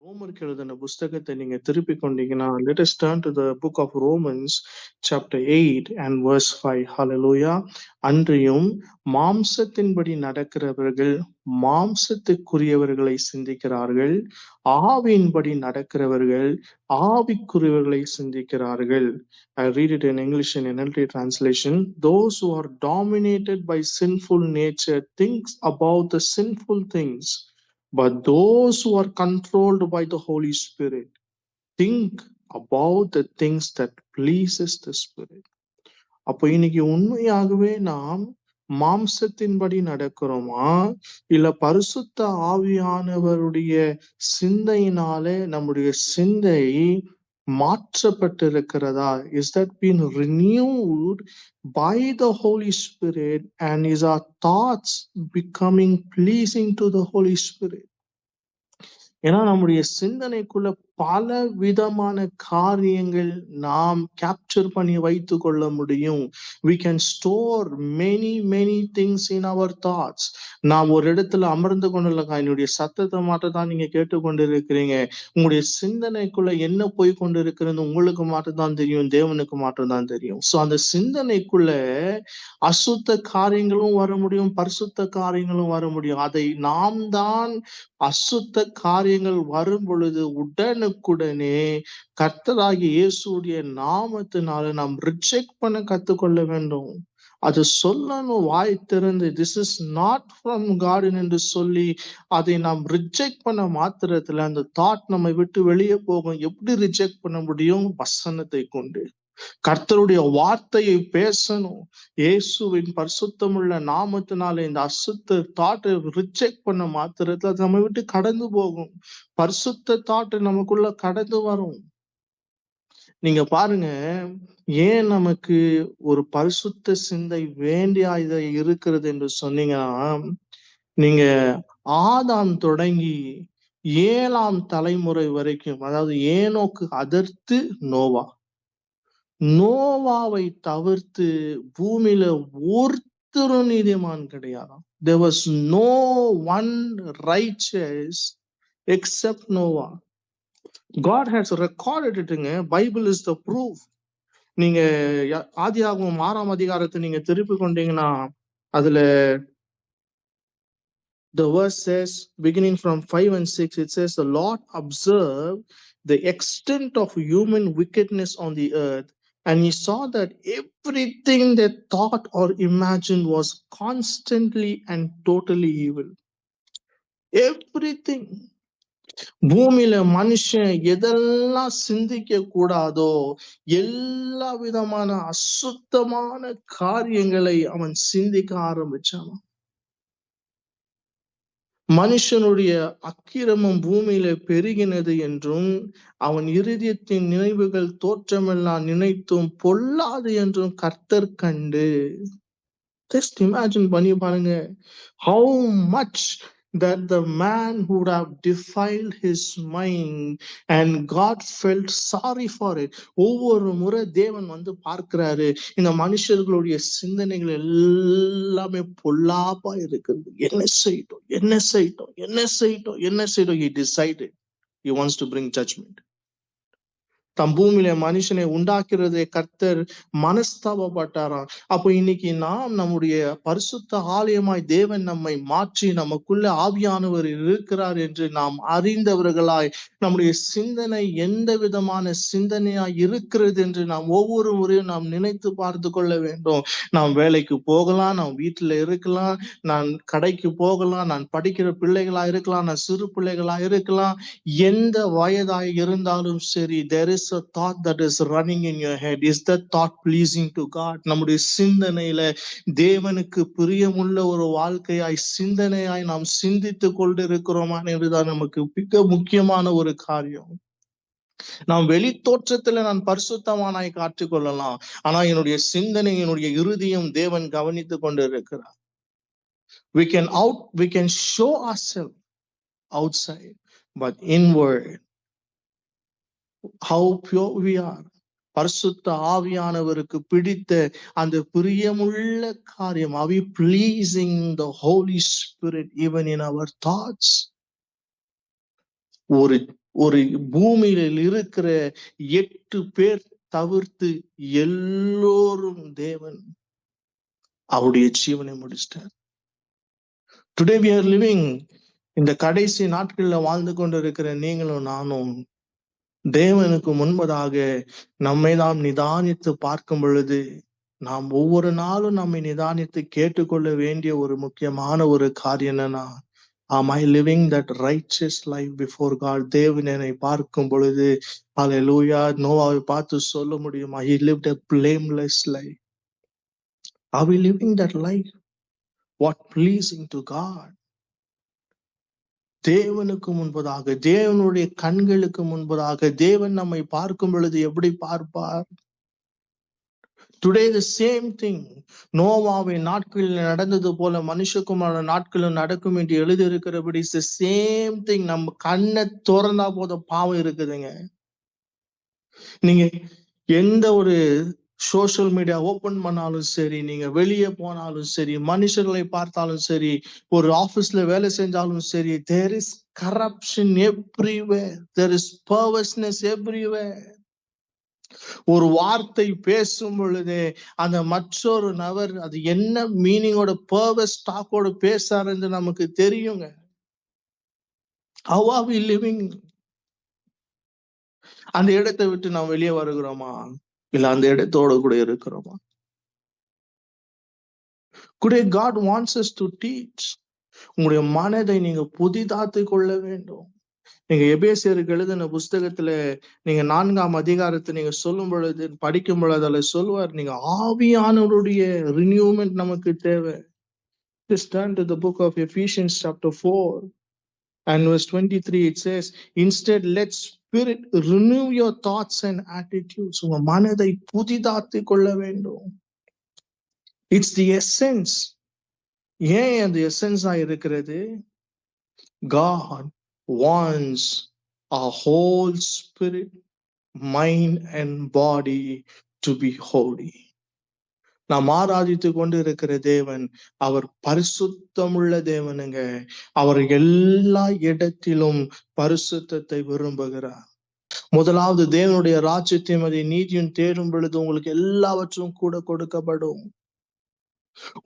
ரோமருக்கு எழுதின புஸ்தகத்தை நீங்க திருப்பி கொண்டீங்கன்னா, let us turn to the book of Romans chapter 8 and verse 5. Hallelujah. அன்றியும் மாம்சத்தின்படி நடக்கிறவர்கள் மாம்சத்துக்குரியவர்களை சிந்திக்கிறார்கள், ஆவியின்படி நடக்கிறவர்கள் ஆவிக்குரியவர்களை சிந்திக்கிறார்கள். I read it in English in NLT translation. Those who are dominated by sinful nature thinks about the sinful things, but those who are controlled by the Holy Spirit think about the things that pleases the Spirit. அப்போ இன்னைக்கு உண்மையாகவே நாம் மாம்சத்தின்படி நடக்கிறோமா, இல்ல பரிசுத்த ஆவியானவருடைய சிந்தையினாலே நம்முடைய சிந்தை மாற்றப்பட்டிருக்கிறதா? Is that been renewed by the Holy Spirit, and is our thoughts becoming pleasing to the Holy Spirit? ஏன்னா நம்முடைய சிந்தனைக்குள்ள பல விதமான காரியங்கள் நாம் கேப்சர் பண்ணி வைத்து கொள்ள முடியும். We can store many things in our thoughts. நாம் ஒரு இடத்துல அமர்ந்து கொண்டுள்ளக்கா, என்னுடைய சத்தத்தை மட்டும் தான் நீங்க கேட்டுக்கொண்டு இருக்கிறீங்க. உங்களுடைய சிந்தனைக்குள்ள என்ன போய் கொண்டு இருக்கிறது உங்களுக்கு மட்டும் தான் தெரியும், தேவனுக்கு மட்டும் தான் தெரியும். சோ அந்த சிந்தனைக்குள்ள அசுத்த காரியங்களும் வர முடியும், பரிசுத்த காரியங்களும் வர முடியும். அதை நாம் தான் அசுத்த காரியங்கள் வரும் பொழுது உடனுக்குடனே கர்த்தராகிய இயேசுடைய நாமத்தினால நாம் ரிஜெக்ட் பண்ண கத்துக்கொள்ள வேண்டும். அது சொல்லணும் வாய் திறந்து, this is not from God என்று சொல்லி அதை நாம் ரிஜெக்ட் பண்ண மாத்திரத்துல அந்த தாட் நம்மை விட்டு வெளியே போகும். எப்படி ரிஜெக்ட் பண்ண முடியும்? வசனத்தை கொண்டு. கர்த்தருடைய வார்த்தையை பேசணும். இயேசுவின் பரிசுத்தமுள்ள நாமத்தினால இந்த அசுத்த தாட்டை ரிஜெக்ட் பண்ண மாத்திரத்துல அது நம்ம விட்டு கடந்து போகும். பரிசுத்த தாட்டு நமக்குள்ள கடந்து வரும். நீங்க பாருங்க, ஏன் நமக்கு ஒரு பரிசுத்த சிந்தை வேண்டிய இருக்கிறது என்று சொன்னீங்கன்னா, நீங்க ஆதாம் தொடங்கி 7ஆம் தலைமுறை வரைக்கும், அதாவது ஏனோக்கு அதர்த்து நோவாவை தவிர்த்து பூமியில ஒருத்தரும் நீதிமான் கிடையாதாம். There was no one righteous except Noah. God has recorded it. Bible is the proof. நீங்க ஆதியாகமம் 6ஆம் அதிகாரத்தை நீங்க திருப்பி கொண்டீங்கன்னா, அதுல the verse says, beginning from 5 and 6, it says, the Lord observed the extent of human wickedness on the earth, and he saw that everything they thought or imagined was constantly and totally evil. Everything. பூமியில மனுஷன் எதெல்லாம் சிந்திக்க கூடாதோ எல்லா விதமான அசுத்தமான காரியங்களை அவன் சிந்திக்க ஆரம்பிச்சான். மனுஷனுடைய அக்கிரமம் பூமியில பெருகினது என்றும் அவன் இருதயத்தின் நினைவுகள் தோற்றமெல்லாம் நினைத்தும் பொல்லாது என்றும் கர்த்தர் கண்டு. Just imagine பண்ணி பாருங்க, how much that the man would have defiled his mind and God felt sorry for it. ஒவ்வொரு முறை தேவன் வந்து பார்க்கிறாரு, இந்த மனுஷர்களுடைய சிந்தனைகள் எல்லாமே பொல்லாப்பா இருக்குது. என்ன செய்யட்டும். He decided he wants to bring judgment. தம் பூமியில மனுஷனை உண்டாக்குறதே கர்த்தர் மனஸ்தாபப்பட்டாராம். அப்போ இன்னைக்கு நாம் நம்முடைய பரிசுத்த ஆலயமாய் தேவன் நம்மை மாற்றி நமக்குள்ள ஆவியானவர் இருக்கிறார் என்று நாம் அறிந்தவர்களாய் நம்முடைய சிந்தனை எந்த விதமான சிந்தனையாய் இருக்கிறது என்று நாம் ஒவ்வொரு முறையும் நாம் நினைத்து பார்த்து கொள்ள வேண்டும். நாம் வேலைக்கு போகலாம், நாம் வீட்டுல இருக்கலாம், நான் கடைக்கு போகலாம், நான் படிக்கிற பிள்ளைகளா இருக்கலாம், நான் சிறு பிள்ளைகளா இருக்கலாம், எந்த வயதாய் இருந்தாலும் சரி, there is a thought that is running in your head. Is that thought pleasing to God? நம்முடைய சிந்தனையில தேவனுக்கு பிரியமுள்ள ஒரு வாழ்க்கையாய் சிந்தனையாய் நாம் சிந்தித்து கொண்டு இருக்கிறோமா என்றுதான் நமக்கு மிக முக்கியமான ஒரு காரியம். நாம் வெளி தோற்றத்துல நான் பரிசுத்தமானாய் காட்டிக்கொள்ளலாம், ஆனா என்னுடைய சிந்தனை, என்னுடைய இருதயம் தேவன் கவனித்து கொண்டு இருக்கிறார். We can show ourselves outside, but inward how pure we are. பரிசுத்த ஆவியானவருக்கு பிடித்த அந்த பிரியமுள்ள காரியம், are we pleasing the Holy Spirit even in our thoughts? ஒரு ஒரு பூமியில் இருக்கிற 8 பேர் தவிர்த்து எல்லோரும் தேவன் அவருடைய ஜீவனை முடிச்சிட்டார். டுடே we are living இந்த கடைசி நாட்கள்ல வாழ்ந்து கொண்டிருக்கிற நீங்களும் நானும் தேவனுக்கு முன்பதாக நம்மை நாம் நிதானித்து பார்க்கும் பொழுது, நாம் ஒவ்வொரு நாளும் நம்மை நிதானித்து கேட்டுக்கொள்ள வேண்டிய ஒரு முக்கியமான ஒரு காரியம் என்னன்னா, am I living that righteous life before God? தேவன் என்னை பார்க்கும் பொழுது ஹல்லேலூயா நோவாவை பார்த்து சொல்ல முடியுமா, he lived a blameless life. Are we living that life what pleasing to God? தேவனுக்கு முன்பதாக, தேவனுடைய கண்களுக்கு முன்பதாக தேவன் நம்மை பார்க்கும் பொழுது எப்படி பார்ப்பார்? Today the same thing. நோவாவின் நாட்களில் நடந்தது போல மனுஷகுமார நாட்களும் நடக்கும் என்று எழுதியிருக்கிறபடி the same thing. நம்ம கண்ணை திறந்தா போதும் பாவம் இருக்குதுங்க. நீங்க எந்த ஒரு சோசியல் மீடியா ஓபன் பண்ணாலும் சரி, நீங்க வெளியே போனாலும் சரி, மனுஷர்களை பார்த்தாலும் சரி, ஒரு ஆபீஸ்ல வேலை செஞ்சாலும் சரி, there is corruption everywhere, there is perverseness everywhere. ஒரு வார்த்தை பேசும் பொழுது அந்த மற்றொரு நபர் அது என்ன மீனிங்கோட பர்வஸ் டாக்கோட பேசாருன்னு நமக்கு தெரியுங்க. How are we living? அந்த இடத்தை விட்டு நாம் வெளியே வருகிறோமா, இல்ல அந்த இடத்தோட கூட இருக்கிறோமா? Today God wants us to teach. உங்களுடைய மனதை நீங்க புதிதாத்து கொள்ள வேண்டும். நீங்க எபேசியருக்கு எழுதின புஸ்தகத்துல நீங்க 4ஆம் அதிகாரத்தை நீங்க சொல்லும் பொழுது, படிக்கும் பொழுது அதுல சொல்லுவார், நீங்க ஆவியானவருடைய ரினியூமெண்ட் நமக்கு தேவை. Just turn to the book of Ephesians chapter 4 and verse 23. It says, instead let spirit renew your thoughts and attitudes. உங்க மனதை புதிதாத்து கொள்ள வேண்டும். It's the essence. ஏன் அந்த எசன்ஸா இருக்கிறது? God wants our whole spirit, mind and body to be holy. நாம் ஆராதித்து கொண்டு இருக்கிற தேவன் அவர் பரிசுத்தமுள்ள தேவனுங்க. அவர் எல்லா இடத்திலும் பரிசுத்தத்தை விரும்புகிறார். முதலாவது தேவனுடைய ராஜ்யத்தையும் அதை நீதியும் தேடும் பொழுது உங்களுக்கு எல்லாவற்றும் கூட கொடுக்கப்படும்.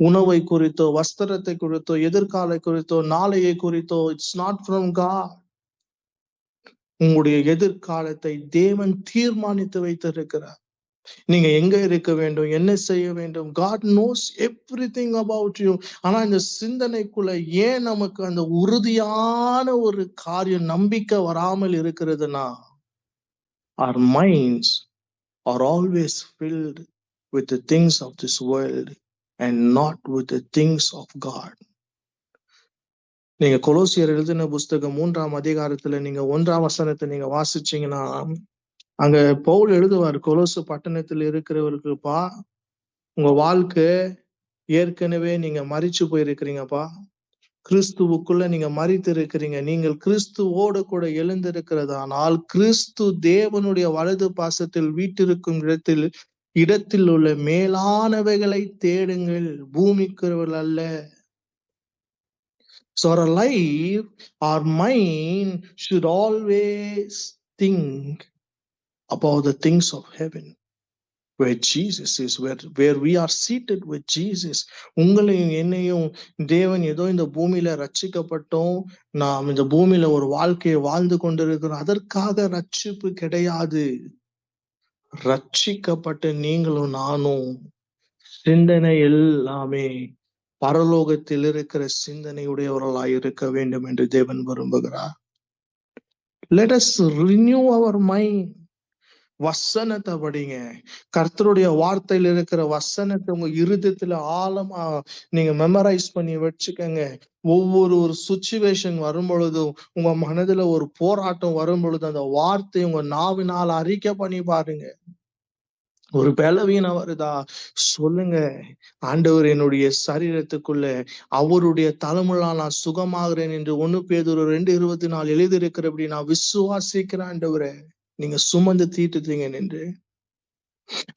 உணவை குறித்தோ, வஸ்திரத்தை குறித்தோ, எதிர்காலை குறித்தோ, நாளையை குறித்தோ, இட்ஸ் நாட் ஃப்ரம் காட். உங்களுடைய எதிர்காலத்தை தேவன் தீர்மானித்து வைத்திருக்கிறார். நீங்க எங்க இருக்க வேண்டும், என்ன செய்ய வேண்டும், God knows everything about you. ஆனா இந்த சிந்தனைக்குள்ள ஏன் நமக்கு அந்த உறுதியான ஒரு காரியம் நம்பிக்கை வராமல் இருக்கிறதுனா, our minds are always filled with the things of this world and not with the things of God. நீங்க கொலோசியர் எழுதின புஸ்தகம் 3ஆம் அதிகாரத்துல நீங்க 1ஆம் வசனத்தை நீங்க வாசிச்சீங்கன்னா, அங்க பவுல் எழுதுவார், கொலோசு பட்டணத்தில் இருக்கிறவர்களுப்பா, உங்க வாழ்க்கை ஏற்கனவே நீங்க மரிச்சு போயிருக்கிறீங்கப்பா, கிறிஸ்துவுக்குள்ள நீங்க மரித்து இருக்கிறீங்க. நீங்கள் கிறிஸ்துவோடு கூட எழுந்திருக்கிறதானால் கிறிஸ்து தேவனுடைய வலது பாசத்தில் வீட்டிருக்கும் இடத்தில் உள்ள மேலானவைகளை தேடுங்கள், பூமிக்கிறவர்கள் அல்ல. So our life, our mind should always think about the things of heaven, where Jesus is, where we are seated with Jesus. உங்களையும் என்னையும் தேவன் ஏதோ இந்த பூமியில ரட்சிக்கப்பட்டோம், நாம் இந்த பூமியில ஒரு வாழ்க்கையை வாழ்ந்து கொண்டிருக்கிறோம், அதற்காக ரட்சிப்பு கிடையாது. ரட்சிக்கப்பட்ட நீங்களும் நானும் சிந்தனை எல்லாமே பரலோகத்தில் இருக்கிற சிந்தனையுடையவர்களாய் இருக்க வேண்டும் என்று தேவன் விரும்புகிறார். Let us renew our mind. வசனத்தை படிங்க. கர்த்தருடைய வார்த்தையில் இருக்கிற வசனத்தை உங்க இருதயத்துல ஆழமா நீங்க மெமரைஸ் பண்ணி வச்சுக்கோங்க. ஒவ்வொரு சுச்சுவேஷன் வரும் பொழுதும், உங்க மனதுல ஒரு போராட்டம் வரும் பொழுது, அந்த வார்த்தை உங்க நாவினால் அறிக்கை பண்ணி பாருங்க. ஒரு பலவீனம் வருதா, சொல்லுங்க, ஆண்டவர் என்னுடைய சரீரத்துக்குள்ள அவருடைய தலைமுழா நான் சுகமாகிறேன் என்று 1 பேதுரு 2:24 எழுதியிருக்கிறபடி நான் விசுவாசிக்கிறேன். ஆண்டவரே நீங்க சுமந்து தீட்டுத்தீங்க என்று.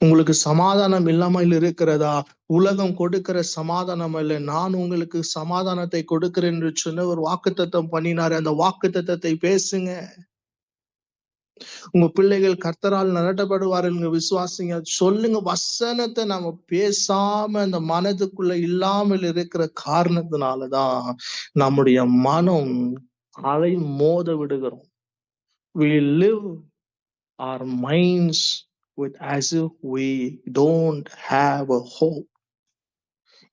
உங்களுக்கு சமாதானம் இல்லாமல் இருக்கிறதா? உலகம் கொடுக்கிற சமாதானம் அல்ல, நான் உங்களுக்கு சமாதானத்தை கொடுக்கிறேன் என்று சொன்ன ஒரு வாக்குத்தத்தம் பண்ணினாரு. அந்த வாக்குத்தத்தத்தை பேசுங்க. உங்க பிள்ளைகள் கர்த்தரால் நடத்தப்படுவார்கள் விசுவாசிங்க. சொல்லுங்க. வசனத்தை நாம பேசாம அந்த மனதுக்குள்ள இல்லாமல் இருக்கிற காரணத்தினாலதான் நம்முடைய மனம் அலை மோத விடுகிறோம். We live our minds with as if we don't have a hope.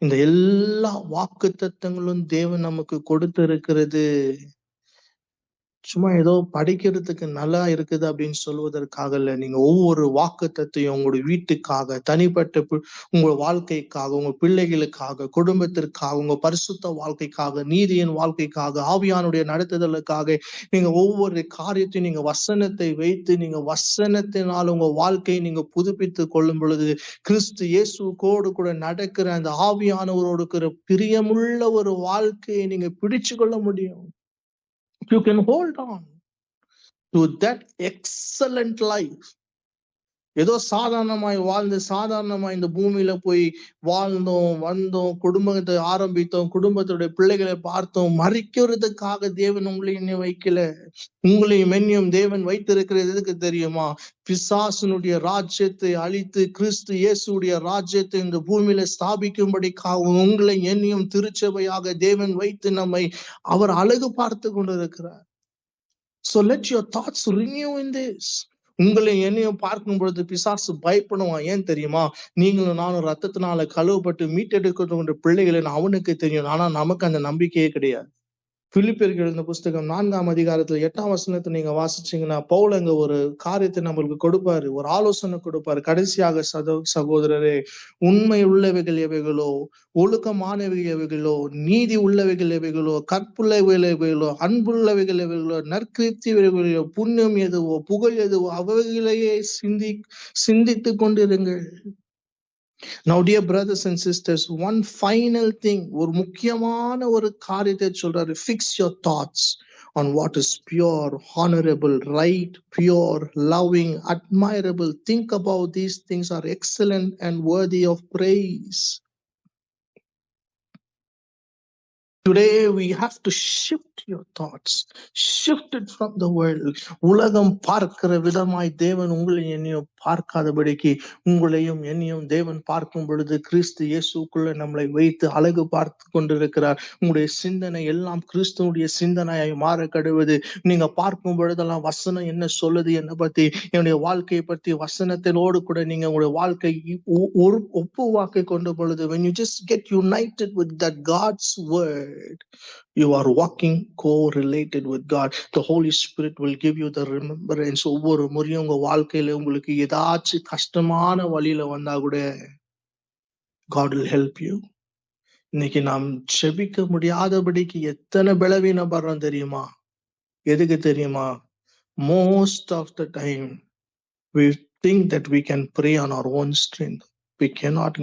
இந்த எல்லா வாக்குத்தத்தங்களும் தேவன் நமக்கு கொடுத்திருக்கிறது சும்மா ஏதோ படிக்கிறதுக்கு நல்லா இருக்குது அப்படின்னு சொல்வதற்காக இல்ல. நீங்க ஒவ்வொரு வாக்குத்தத்தையும் உங்களுடைய வீட்டுக்காக, தனிப்பட்ட உங்க வாழ்க்கைக்காக, உங்க பிள்ளைகளுக்காக, குடும்பத்திற்காக, உங்க பரிசுத்த வாழ்க்கைக்காக, நீதியின் வாழ்க்கைக்காக, ஆவியானுடைய நடத்துதலுக்காக நீங்க ஒவ்வொரு காரியத்தையும் நீங்க வசனத்தை வைத்து நீங்க வசனத்தினால் உங்க வாழ்க்கையை நீங்க புதுப்பித்துக் கொள்ளும் பொழுது கிறிஸ்து இயேசுவோடு கூட நடக்கிற அந்த ஆவியானவரோடு இருக்கிற பிரியமுள்ள ஒரு வாழ்க்கையை நீங்க பிடிச்சு கொள்ள முடியும். You can hold on to that excellent life. ஏதோ சாதாரணமாய் வாழ்ந்து சாதாரணமாய் இந்த பூமியில போய் வாழ்ந்தோம், வந்தோம், குடும்பத்தை ஆரம்பித்தோம், குடும்பத்துடைய பிள்ளைகளை பார்த்தோம். மறிக்கிறதுக்காக தேவன் உங்களையும் வைக்கல. உங்களையும் என்னையும் தேவன் வைத்திருக்கிறது எதுக்கு தெரியுமா? பிசாசனுடைய ராஜ்யத்தை அழித்து கிறிஸ்து இயேசுடைய ராஜ்யத்தை இந்த பூமியில ஸ்தாபிக்கும்படிக்காக உங்களை என்னையும் திருச்சபையாக தேவன் வைத்து நம்மை அவர் அழகு பார்த்து கொண்டிருக்கிறார். So let your thoughts renew in this. உங்களை என்னையும் பார்க்கும் பொழுது பிசாசு பயப்படுவான். ஏன் தெரியுமா? நீங்களும் நானும் ரத்தத்தினால கழுவப்பட்டு மீட்டெடுக்கிற பிள்ளைகளை அவனுக்கு தெரியும். ஆனா நமக்கு அந்த நம்பிக்கையே கிடையாது. பிலிப்பியருக்கு எழுதின புஸ்தகம் 4ஆம் அதிகாரத்துல 8ஆம் வசனத்தை நீங்க வாசிச்சீங்கன்னா பவுல் அங்க ஒரு காரியத்தை நம்மளுக்கு கொடுப்பாரு, ஒரு ஆலோசனை கொடுப்பாரு. கடைசியாக சகோதரரே, உண்மை உள்ளவைகள் எவைகளோ, ஒழுக்கமானவைகள் எவைகளோ, நீதி உள்ளவைகள் எவைகளோ, கற்புள்ளவைகள் எவைகளோ, அன்புள்ளவைகள் எவைகளோ, நற்கிருத்தி எவைகளோ, புண்ணியம் எதுவோ, புகழ் எதுவோ அவைகளையே சிந்தித்து கொண்டிருங்கள். Now dear brothers and sisters, one final thing, ஒரு முக்கியமான ஒரு காரியத்தை சொல்றாரு. Fix your thoughts on what is pure, honorable, right, pure, loving, admirable. Think about these things are excellent and worthy of praise. Today we have to shift your thoughts, shift it from the world. உலகம் பார்க்கிற விதமாய் தேவன் உங்களை என்னையும் பார்க்காதபடிக்கு உங்களையும் என்னையும் தேவன் பார்க்கும் பொழுது கிறிஸ்து இயேசுக்குள்ள நம்மளை வைத்து அழகு பார்த்து கொண்டிருக்கிறார். உங்களுடைய சிந்தனை எல்லாம் கிறிஸ்துவனுடைய சிந்தனையாய் மாற கடுவது. நீங்க பார்க்கும் பொழுதெல்லாம் வசனம் என்ன சொல்லுது என்னை பத்தி, என்னுடைய வாழ்க்கையை பற்றி வசனத்தினோடு கூட நீங்க உங்களுடைய வாழ்க்கை ஒரு ஒப்புவாக்கை கொண்ட பொழுது, when you just get united with that God's word, you are walking co-related with God. The Holy Spirit will give you the remembrance. ஒவ்வொரு முறையும் உங்க வாழ்க்கையில உங்களுக்கு ஏதாச்சும் கஷ்டமான வழியில வந்தா கூட God will help you. இன்னைக்கு நாம் செபிக்க முடியாதபடிக்கு எத்தனை பலவீனப்படுறோம் தெரியுமா? எதுக்கு தெரியுமா? Most of the time we think that we can pray on our own strength. We cannot.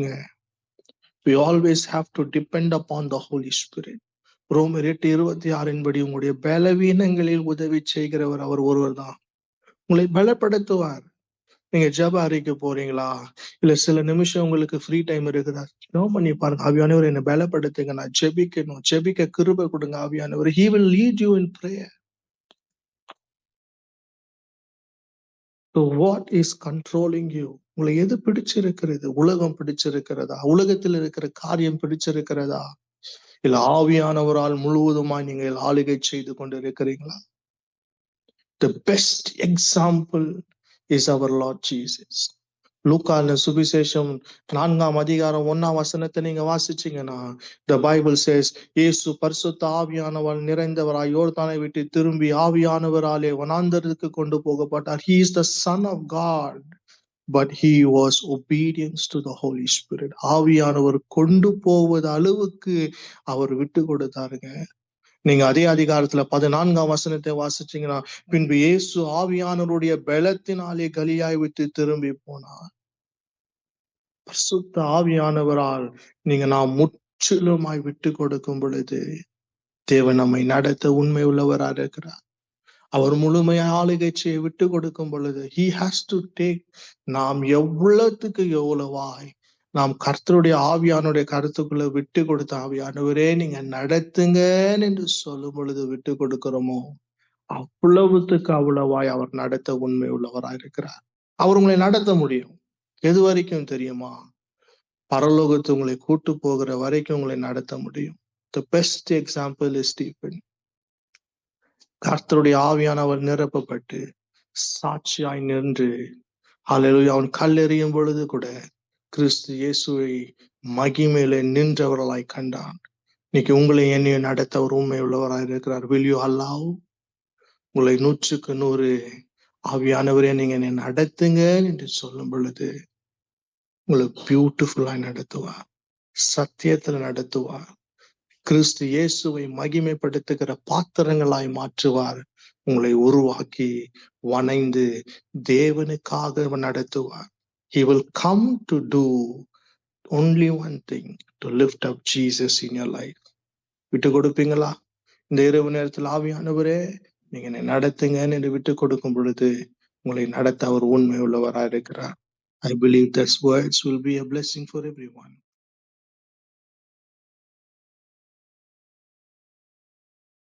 We always have to depend upon the Holy Spirit. ரோமர் 8:26 படி உங்களுடைய பலவீனங்களில் உதவி செய்கிறவர் அவர் ஒருவர் தான். உங்களை பலப்படுத்துவார். நீங்க ஜெப அறைக்கு போறீங்களா, இல்ல சில நிமிஷம் உங்களுக்கு ஃப்ரீ டைம் இருக்குதா, ஜெபம் பண்ணி பாருங்க. ஆவியானவர் என்னை பலப்படுத்துங்க, நான் ஜெபிக்கணும், ஜெபிக்க கிருபை கொடுங்க ஆவியானவர். He will lead you in prayer. So what is controlling you? உங்களை எது பிடிச்சிருக்கிறது? உலகம் பிடிச்சிருக்கிறதா? உலகத்தில் இருக்கிற காரியம் பிடிச்சிருக்கிறதா? இல்ல ஆவியானவரால் முழுவதுமாய் நீங்கள் ஆளுகை செய்து கொண்டு இருக்கிறீங்களா? The best example is our Lord Jesus. லூக்கான சுவிசேஷம் 4ஆம் அதிகாரம் 1ஆம் வசனத்தை நீங்க வாசிச்சீங்கன்னா, the Bible says, இயேசு பரிசுத்த ஆவியானவரால் நிறைந்தவராய் யோர்தானை விட்டு திரும்பி ஆவியானவராலே வனாந்தரத்துக்கு கொண்டு போகப்பட்டார். He is the Son of God, but he was obedience to the Holy Spirit. ஆவியானவர் கொண்டு போவது அளவுக்கு அவர் விட்டு கொடுத்தாருங்க. நீங்க அதே அதிகாரத்துல 14ஆம் வசனத்தை வாசிச்சீங்கன்னா, பின்பு இயேசு ஆவியானவருடைய பலத்தினாலே கலியாய் விட்டு திரும்பி போனார். பரிசுத்த ஆவியானவரால் நாம் முற்றிலுமாய் விட்டு கொடுக்கும் பொழுது தேவன் நம்மை நடத்த உண்மை உள்ளவராக இருக்கிறார். அவர் முழுமையா ஆளுகை செய்ய விட்டு கொடுக்கும் பொழுது he has to take. நாம் எவ்வளவுக்கு எவ்வளவாய் நாம் கர்த்தருடைய ஆவியானுடைய கருத்துக்குள்ள விட்டு கொடுத்த ஆவியானவரே நீங்க நடத்துங்க என்று சொல்லும் பொழுது விட்டு கொடுக்கிறோமோ, அவ்வளவுத்துக்கு அவ்வளவாய் அவர் நடத்த உண்மை உள்ளவராய் இருக்கிறார். அவர் உங்களை நடத்த முடியும். எது வரைக்கும் தெரியுமா? பரலோகத்து உங்களை கூட்டு போகிற வரைக்கும் உங்களை நடத்த முடியும். The best example is Stephen. கர்த்தருடைய ஆவியானவர் நிரப்பப்பட்டு சாட்சியாய் நின்று ஹல்லேலூயா அவன் கல்லெறியும் பொழுது கூட கிறிஸ்து இயேசுவை மகிமையிலே நின்றவர்களாய் கண்டான். இன்னைக்கு உங்களை என்னையும் நடத்த ஒரு உண்மை உள்ளவராய் இருக்கிறார். Will you allow? உங்களை 100% ஆவியானவரே நீங்க என்னை நடத்துங்க என்று சொல்லும் பொழுது உங்களை பியூட்டிஃபுல்லா நடத்துவார், சத்தியத்துல நடத்துவார், கிறிஸ்து இயேசுவை மகிமைப்படுத்துகிற பாத்திரங்களாய் மாற்றுவார், உங்களை உருவாக்கி வணைந்து தேவனுக்காக நடத்துவார். He will come to do only one thing, to lift up Jesus in your life. விட்டு கொடுப்பீங்களா? இந்த இரவு நேரத்தில் ஆவியானவரே நீங்க என்னை நடத்துங்கன்னு என்று விட்டு கொடுக்கும் பொழுது உங்களை நடத்த அவர் உண்மை உள்ளவராக இருக்கிறார். I believe these words will be a blessing for everyone.